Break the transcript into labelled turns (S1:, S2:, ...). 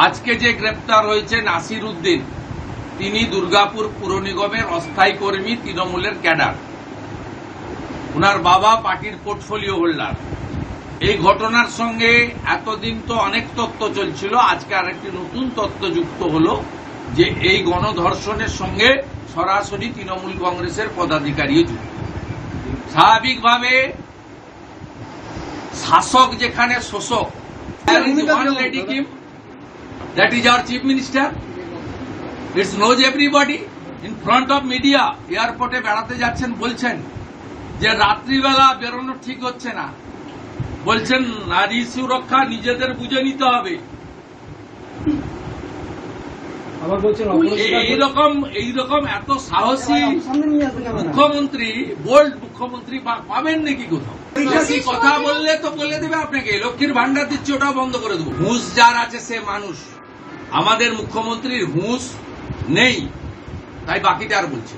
S1: আজকে যে গ্রেপ্তার হয়েছে নাসির উদ্দিন, তিনি দুর্গাপুর পুর নিগমের অস্থায়ী কর্মী, তৃণমূলের ক্যাডার। ওনার বাবা পার্টির পোর্টফোলিও হোল্ডার। এই ঘটনার সঙ্গে এতদিন তো অনেক তথ্য চলছিল, আজকে আরেকটি নতুন তথ্য যুক্ত হল যে এই গণধর্ষণের সঙ্গে সরাসরি তৃণমূল কংগ্রেসের পদাধিকারীও যুক্ত। স্বাভাবিকভাবে শাসক যেখানে শোষক, that is our chief minister. It knows everybody. In front of media, এয়ারপোর্টে বেড়াতে যাচ্ছেন, বলছেন যে রাত্রিবেলা বেরোনো ঠিক হচ্ছে না, বলছেন নারী সুরক্ষা নিজেদের বুঝে নিতে হবে। এইরকম এত সাহসী মুখ্যমন্ত্রী, বোল্ড মুখ্যমন্ত্রী পাবেন নাকি কোথাও? কথা বললে তো বলে দেবে আপনাকে লক্ষ্মীর ভান্ডার দিচ্ছে, ওটা বন্ধ করে দেবো। হুঁশ যার আছে সে মানুষ। আমাদের মুখ্যমন্ত্রীর হুঁশ নেই, তাই বাকিটা আর বলছে।